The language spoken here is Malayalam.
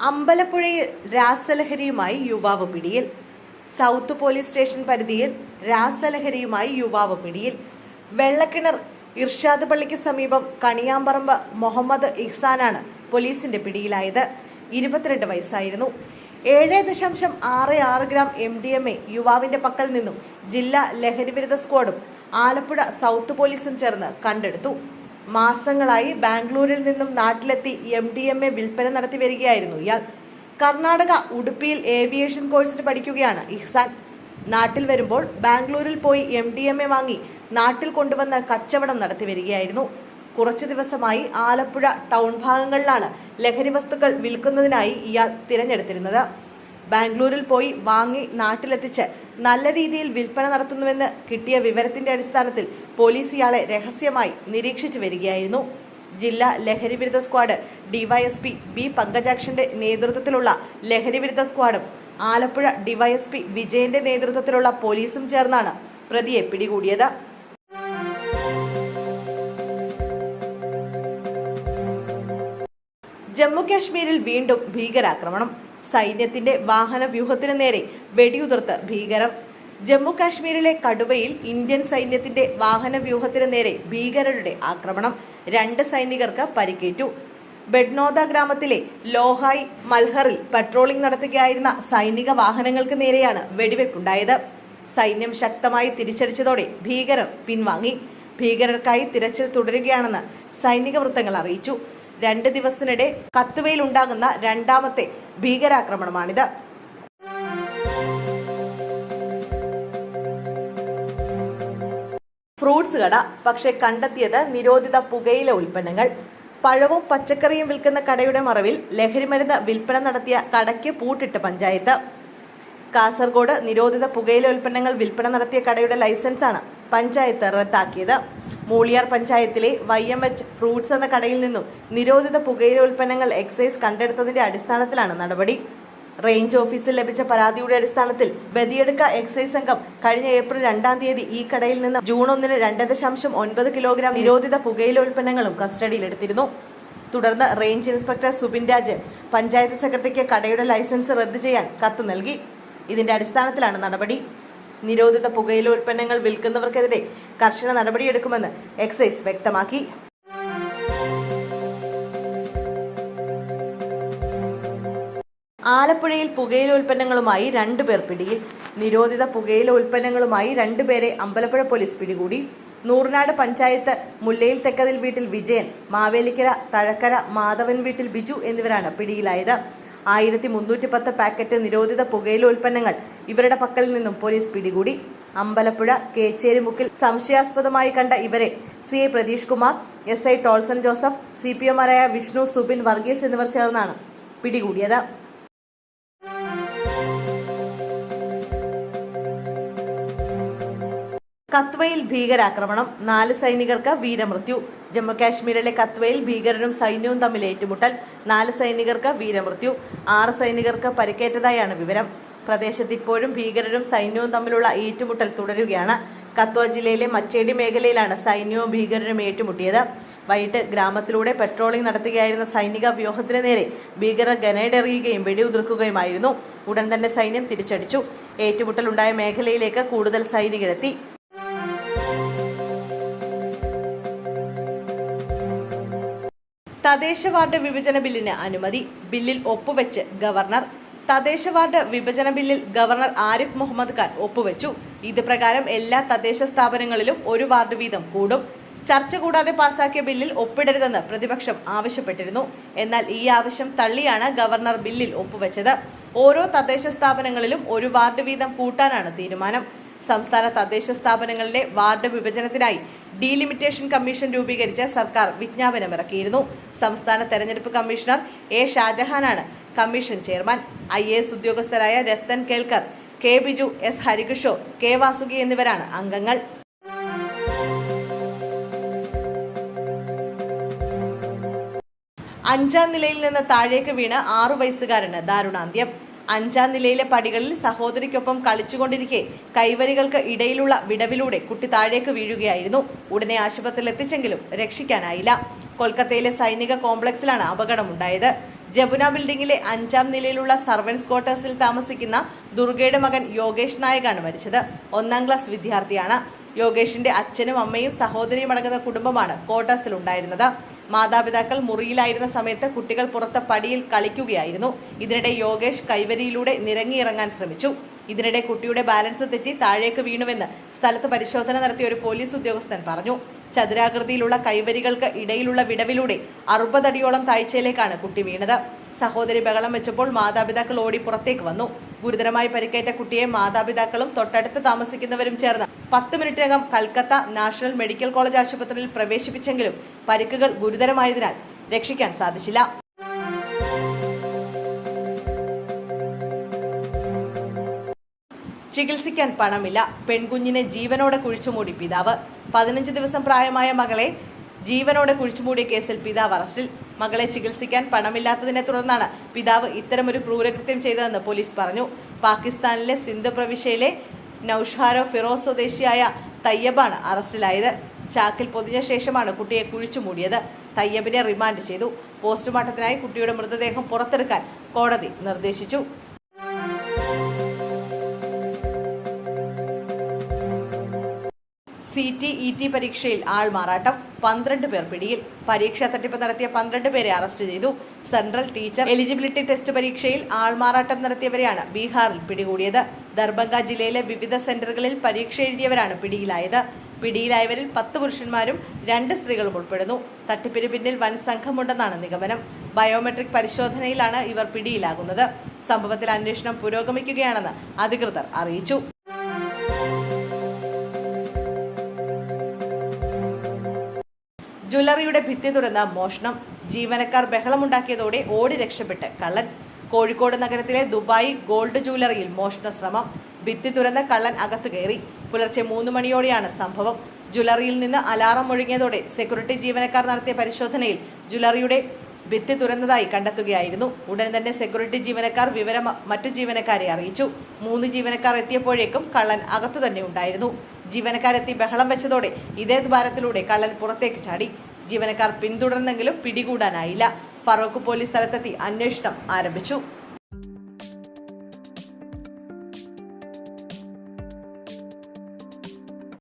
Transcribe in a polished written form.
അമ്പലപ്പുഴയിൽ രാസലഹരിയുമായി യുവാവ് പിടിയിൽ. സൗത്ത് പോലീസ് സ്റ്റേഷൻ പരിധിയിൽ രാസലഹരിയുമായി യുവാവ് പിടിയിൽ. വെള്ളക്കിണർ ഇർഷാദ് പള്ളിക്ക് സമീപം കണിയാമ്പറമ്പ് മുഹമ്മദ് ഇഹ്സാനാണ് പോലീസിന്റെ പിടിയിലായത്. 22 വയസ്സായിരുന്നു. 7.66 ഗ്രാം MDMA യുവാവിന്റെ പക്കൽ നിന്നും ജില്ലാ ലഹരിവിരുദ്ധ സ്ക്വാഡും ആലപ്പുഴ സൗത്ത് പോലീസും ചേർന്ന് കണ്ടെടുത്തു. മാസങ്ങളായി ബാംഗ്ലൂരിൽ നിന്നും നാട്ടിലെത്തി MDMA വിൽപ്പന നടത്തി വരികയായിരുന്നു ഇയാൾ. കർണാടക ഉടുപ്പിയിൽ ഏവിയേഷൻ കോഴ്സിന് പഠിക്കുകയാണ് ഇഹ്സാൻ. നാട്ടിൽ വരുമ്പോൾ ബാംഗ്ലൂരിൽ പോയി MDMA വാങ്ങി നാട്ടിൽ കൊണ്ടുവന്ന് കച്ചവടം നടത്തി വരികയായിരുന്നു. കുറച്ചു ദിവസമായി ആലപ്പുഴ ടൗൺ ഭാഗങ്ങളിലാണ് ലഹരി വസ്തുക്കൾ വിൽക്കുന്നതിനായി ഇയാൾ തിരഞ്ഞെടുത്തിരുന്നത്. ബാംഗ്ലൂരിൽ പോയി വാങ്ങി നാട്ടിലെത്തിച്ച് നല്ല രീതിയിൽ വിൽപ്പന നടത്തുന്നുവെന്ന് കിട്ടിയ വിവരത്തിന്റെ അടിസ്ഥാനത്തിൽ പോലീസ് ഇയാളെ രഹസ്യമായി നിരീക്ഷിച്ചു വരികയായിരുന്നു. ജില്ലാ ലഹരിവിരുദ്ധ സ്ക്വാഡ് DYSP B പങ്കജാക്ഷന്റെ നേതൃത്വത്തിലുള്ള ലഹരിവിരുദ്ധ സ്ക്വാഡും ആലപ്പുഴ DYSP വിജയന്റെ നേതൃത്വത്തിലുള്ള പോലീസും ചേർന്നാണ് പ്രതിയെ പിടികൂടിയത്. ജമ്മു കാശ്മീരിൽ വീണ്ടും ഭീകരാക്രമണം. സൈന്യത്തിന്റെ വാഹന വ്യൂഹത്തിന് നേരെ വെടിയുതിർത്ത് ഭീകരർ. ജമ്മു കാശ്മീരിലെ കടുവയിൽ ഇന്ത്യൻ സൈന്യത്തിന്റെ വാഹന വ്യൂഹത്തിന് നേരെ ഭീകരരുടെ ആക്രമണം. 2 സൈനികർക്ക് പരിക്കേറ്റു. ബെഡ്നോദ ഗ്രാമത്തിലെ ലോഹായ് മൽഹറിൽ പട്രോളിംഗ് നടത്തുകയായിരുന്ന സൈനിക വാഹനങ്ങൾക്ക് നേരെയാണ് വെടിവെപ്പുണ്ടായത്. സൈന്യം ശക്തമായി തിരിച്ചടിച്ചതോടെ ഭീകരർ പിൻവാങ്ങി. ഭീകരർക്കായി തിരച്ചിൽ തുടരുകയാണെന്ന് സൈനിക വൃത്തങ്ങൾ അറിയിച്ചു. 2 ദിവസത്തിനിടെ കത്തുവയിൽ ഉണ്ടാകുന്ന രണ്ടാമത്തെ ഭീകരാക്രമണമാണിത്. ഫ്രൂട്ട്സ് കട, പക്ഷേ കണ്ടെത്തിയത് നിരോധിത പുകയില ഉൽപ്പന്നങ്ങൾ. പഴവും പച്ചക്കറിയും വിൽക്കുന്ന കടയുടെ മറവിൽ ലഹരിമരുന്ന് വിൽപ്പന നടത്തിയ കടയ്ക്ക് പൂട്ടിട്ട് പഞ്ചായത്ത്. കാസർഗോഡ് നിരോധിത പുകയില ഉൽപ്പന്നങ്ങൾ വിൽപ്പന നടത്തിയ കടയുടെ ലൈസൻസാണ് പഞ്ചായത്ത് റദ്ദാക്കിയത്. മൂളിയാർ പഞ്ചായത്തിലെ YMH ഫ്രൂട്ട്സ് എന്ന കടയിൽ നിന്നും നിരോധിത പുകയില ഉൽപ്പന്നങ്ങൾ എക്സൈസ് കണ്ടെടുത്തതിന്റെ അടിസ്ഥാനത്തിലാണ് നടപടി. റേഞ്ച് ഓഫീസിൽ ലഭിച്ച പരാതിയുടെ അടിസ്ഥാനത്തിൽ ബദിയടുക്ക എക്സൈസ് സംഘം കഴിഞ്ഞ ഏപ്രിൽ 2-ാം തീയതി ഈ കടയിൽ നിന്ന് ജൂൺ 1-ന് 2.9 കിലോഗ്രാം നിരോധിത പുകയില ഉൽപ്പന്നങ്ങളും കസ്റ്റഡിയിലെടുത്തിരുന്നു. തുടർന്ന് റേഞ്ച് ഇൻസ്പെക്ടർ സുബിൻ രാജ് പഞ്ചായത്ത് സെക്രട്ടറിക്ക് കടയുടെ ലൈസൻസ് റദ്ദ് ചെയ്യാൻ കത്ത് നൽകി. ഇതിന്റെ അടിസ്ഥാനത്തിലാണ് നടപടി. നിരോധിത പുകയില ഉൽപ്പന്നങ്ങൾ വിൽക്കുന്നവർക്കെതിരെ കർശന നടപടിയെടുക്കുമെന്ന് എക്സൈസ് വ്യക്തമാക്കി. ആലപ്പുഴയിൽ പുകയില ഉൽപ്പന്നങ്ങളുമായി 2 പേർ പിടിയിൽ. നിരോധിത പുകയില ഉൽപ്പന്നങ്ങളുമായി 2 പേരെ അമ്പലപ്പുഴ പോലീസ് പിടികൂടി. നൂറിനാട് പഞ്ചായത്ത് മുല്ലയിൽ തെക്കതിൽ വീട്ടിൽ വിജയൻ, മാവേലിക്കര തഴക്കര മാധവൻ വീട്ടിൽ ബിജു എന്നിവരാണ് പിടിയിലായത്. 1310 പാക്കറ്റ് നിരോധിത പുകയില ഉൽപ്പന്നങ്ങൾ ഇവരുടെ പക്കൽ നിന്നും പോലീസ് പിടികൂടി. അമ്പലപ്പുഴ കേച്ചേരിമുക്കിൽ സംശയാസ്പദമായി കണ്ട ഇവരെ CI പ്രതീഷ് കുമാർ, SI ടോൾസൺ ജോസഫ്, CPMമാരായ വിഷ്ണു, സുബിൻ, വർഗീസ് എന്നിവർ ചേർന്നാണ് പിടികൂടിയത്. കത്വയിൽ ഭീകരാക്രമണം, 4 സൈനികർക്ക് വീരമൃത്യു. ജമ്മുകാശ്മീരിലെ കത്വയിൽ ഭീകരരും സൈന്യവും തമ്മിൽ ഏറ്റുമുട്ടൽ, 4 സൈനികർക്ക് വീരമൃത്യു, 6 സൈനികർക്ക് പരിക്കേറ്റതായാണ് വിവരം. പ്രദേശത്ത് ഇപ്പോഴും ഭീകരരും സൈന്യവും തമ്മിലുള്ള ഏറ്റുമുട്ടൽ തുടരുകയാണ്. കത്വ ജില്ലയിലെ മച്ചേടി മേഖലയിലാണ് സൈന്യവും ഭീകരരും ഏറ്റുമുട്ടിയത്. വൈകിട്ട് ഗ്രാമത്തിലൂടെ പെട്രോളിംഗ് നടത്തുകയായിരുന്ന സൈനിക വ്യൂഹത്തിന് നേരെ ഭീകരർ ഗ്രനേഡ് എറിയുകയും വെടിയുതിർക്കുകയുമായിരുന്നു. ഉടൻ തന്നെ സൈന്യം തിരിച്ചടിച്ചു. ഏറ്റുമുട്ടലുണ്ടായ മേഖലയിലേക്ക് കൂടുതൽ സൈനികരെത്തി. തദ്ദേശ വാർഡ് വിഭജന ബില്ലിന് അനുമതി. ബില്ലിൽ ഒപ്പുവെച്ച് ഗവർണർ. തദ്ദേശ വാർഡ് വിഭജന ബില്ലിൽ ഗവർണർ ആരിഫ് മുഹമ്മദ് ഖാൻ ഒപ്പുവെച്ചു. ഇത് പ്രകാരം എല്ലാ തദ്ദേശ സ്ഥാപനങ്ങളിലും 1 വാർഡ് വീതം കൂടും. ചർച്ച കൂടാതെ പാസാക്കിയ ബില്ലിൽ ഒപ്പിടരുതെന്ന് പ്രതിപക്ഷം ആവശ്യപ്പെട്ടിരുന്നു. എന്നാൽ ഈ ആവശ്യം തള്ളിയാണ് ഗവർണർ ബില്ലിൽ ഒപ്പുവെച്ചത്. ഓരോ തദ്ദേശ സ്ഥാപനങ്ങളിലും 1 വാർഡ് വീതം കൂട്ടാനാണ് തീരുമാനം. സംസ്ഥാന തദ്ദേശ സ്ഥാപനങ്ങളിലെ വാർഡ് വിഭജനത്തിനായി ഡീലിമിറ്റേഷൻ കമ്മീഷൻ രൂപീകരിച്ച് സർക്കാർ വിജ്ഞാപനമിറക്കിയിരുന്നു. സംസ്ഥാന തെരഞ്ഞെടുപ്പ് കമ്മീഷണർ A ഷാജഹാനാണ് കമ്മീഷൻ ചെയർമാൻ. IAS ഉദ്യോഗസ്ഥരായ Rathan Kelkar, K Biju, S Harikishore, K Vasuki എന്നിവരാണ് അംഗങ്ങൾ. അഞ്ചാം നിലയിൽ നിന്ന് താഴേക്ക് വീണ് 6 വയസ്സുകാരന് ദാരുണാന്ത്യം. 5-ാം നിലയിലെ പടികളിൽ സഹോദരിക്കൊപ്പം കളിച്ചുകൊണ്ടിരിക്കെ കൈവരികൾക്ക് ഇടയിലുള്ള വിടവിലൂടെ കുട്ടി താഴേക്ക് വീഴുകയായിരുന്നു. ഉടനെ ആശുപത്രിയിൽ എത്തിച്ചെങ്കിലും രക്ഷിക്കാനായില്ല. കൊൽക്കത്തയിലെ സൈനിക കോംപ്ലക്സിലാണ് അപകടമുണ്ടായത്. ജമുന ബിൽഡിംഗിലെ 5ാം നിലയിലുള്ള സർവൻസ് ക്വാർട്ടേഴ്സിൽ താമസിക്കുന്ന ദുർഗയുടെ മകൻ യോഗേഷ് നായകാണ് മരിച്ചത്. 1ാം ക്ലാസ് വിദ്യാർത്ഥിയാണ്. യോഗേഷിന്റെ അച്ഛനും അമ്മയും സഹോദരിയും അടങ്ങുന്ന കുടുംബമാണ് ക്വാർട്ടേഴ്സിൽ ഉണ്ടായിരുന്നത്. മാതാപിതാക്കൾ മുറിയിലായിരുന്ന സമയത്ത് കുട്ടികൾ പുറത്ത് പടിയിൽ കളിക്കുകയായിരുന്നു. ഇതിനിടെ യോഗേഷ് കൈവരിയിലൂടെ നിരങ്ങിയിറങ്ങാൻ ശ്രമിച്ചു. ഇതിനിടെ കുട്ടിയുടെ ബാലൻസ് തെറ്റി താഴേക്ക് വീണുവെന്ന് സ്ഥലത്ത് പരിശോധന നടത്തിയ ഒരു പോലീസ് ഉദ്യോഗസ്ഥൻ പറഞ്ഞു. ചതുരാകൃതിയിലുള്ള കൈവരികൾക്ക് ഇടയിലുള്ള വിടവിലൂടെ 60 അടിയോളം താഴ്ചയിലേക്കാണ് കുട്ടി വീണത്. സഹോദരി ബഹളം വെച്ചപ്പോൾ മാതാപിതാക്കൾ ഓടി പുറത്തേക്ക് വന്നു. ഗുരുതരമായി പരിക്കേറ്റ കുട്ടിയെ മാതാപിതാക്കളും തൊട്ടടുത്ത് താമസിക്കുന്നവരും ചേർന്ന് 10 മിനിറ്റിനകം കൽക്കത്ത നാഷണൽ മെഡിക്കൽ കോളേജ് ആശുപത്രിയിൽ പ്രവേശിപ്പിച്ചെങ്കിലും പരിക്കുകൾ ഗുരുതരമായതിനാൽ രക്ഷിക്കാൻ സാധിച്ചില്ല. ചികിത്സിക്കാൻ പണമില്ല. പെൺകുഞ്ഞിനെ ജീവനോടെ കുഴിച്ചുമൂടി പിതാവ്. 15 ദിവസം പ്രായമായ മകളെ ജീവനോടെ കുഴിച്ചുമൂടിയ കേസിൽ പിതാവ് അറസ്റ്റിൽ. മകളെ ചികിത്സിക്കാൻ പണമില്ലാത്തതിനെ തുടർന്നാണ് പിതാവ് ഇത്തരമൊരു ക്രൂരകൃത്യം ചെയ്തതെന്ന് പോലീസ് പറഞ്ഞു. പാകിസ്ഥാനിലെ സിന്ധ് പ്രവിശ്യയിലെ നൌഷാരോ ഫിറോസ് സ്വദേശിയായ തയ്യബാണ് അറസ്റ്റിലായത്. ചാക്കിൽ പൊതിഞ്ഞ ശേഷമാണ് കുട്ടിയെ കുഴിച്ചുമൂടിയത്. തയ്യബിനെ റിമാൻഡ് ചെയ്തു. പോസ്റ്റ്മോർട്ടത്തിനായി കുട്ടിയുടെ മൃതദേഹം പുറത്തെടുക്കാൻ കോടതി നിർദ്ദേശിച്ചു. CTET പരീക്ഷയിൽ ആൾമാറാട്ടം. 12 പേർ പിടിയിൽ. പരീക്ഷാ തട്ടിപ്പ് നടത്തിയ 12 പേരെ അറസ്റ്റ് ചെയ്തു. സെൻട്രൽ ടീച്ചർ എലിജിബിലിറ്റി ടെസ്റ്റ് പരീക്ഷയിൽ ആൾമാറാട്ടം നടത്തിയവരെയാണ് ബീഹാറിൽ പിടികൂടിയത്. ദർഭംഗ ജില്ലയിലെ വിവിധ സെന്ററുകളിൽ പരീക്ഷ എഴുതിയവരാണ് പിടിയിലായത്. പിടിയിലായവരിൽ 10 പുരുഷന്മാരും 2 സ്ത്രീകളും ഉൾപ്പെടുന്നു. തട്ടിപ്പിന് പിന്നിൽ വൻ സംഘമുണ്ടെന്നാണ് നിഗമനം. ബയോമെട്രിക് പരിശോധനയിലാണ് ഇവർ പിടിയിലാകുന്നത്. സംഭവത്തിൽ അന്വേഷണം പുരോഗമിക്കുകയാണെന്ന് അധികൃതർ അറിയിച്ചു. ജ്വല്ലറിയുടെ ഭിത്തി തുറന്ന മോഷണം. ജീവനക്കാർ ബഹളമുണ്ടാക്കിയതോടെ ഓടി രക്ഷപ്പെട്ട് കള്ളൻ. കോഴിക്കോട് നഗരത്തിലെ ദുബായ് ഗോൾഡ് ജ്വല്ലറിയിൽ മോഷണ ശ്രമം. ഭിത്തി തുറന്ന കള്ളൻ അകത്ത് കയറി. പുലർച്ചെ 3 മണിയോടെയാണ് സംഭവം. ജ്വല്ലറിയിൽ നിന്ന് അലാറം മുഴങ്ങിയതോടെ സെക്യൂരിറ്റി ജീവനക്കാർ നടത്തിയ പരിശോധനയിൽ ജ്വല്ലറിയുടെ ഭിത്തി തുറന്നതായി കണ്ടെത്തുകയായിരുന്നു. ഉടൻ തന്നെ സെക്യൂരിറ്റി ജീവനക്കാർ വിവരം മറ്റു ജീവനക്കാരെ അറിയിച്ചു. 3 ജീവനക്കാർ എത്തിയപ്പോഴേക്കും കള്ളൻ അകത്തു തന്നെ ഉണ്ടായിരുന്നു. ജീവനക്കാരെത്തി ബഹളം വെച്ചതോടെ ഇതേ ദ്വാരത്തിലൂടെ കള്ളൻ പുറത്തേക്ക് ചാടി. ജീവനക്കാർ പിന്തുടർന്നെങ്കിലും പിടികൂടാനായില്ല. ഫറോക്ക് പോലീസ് സ്ഥലത്തെത്തി അന്വേഷണം ആരംഭിച്ചു.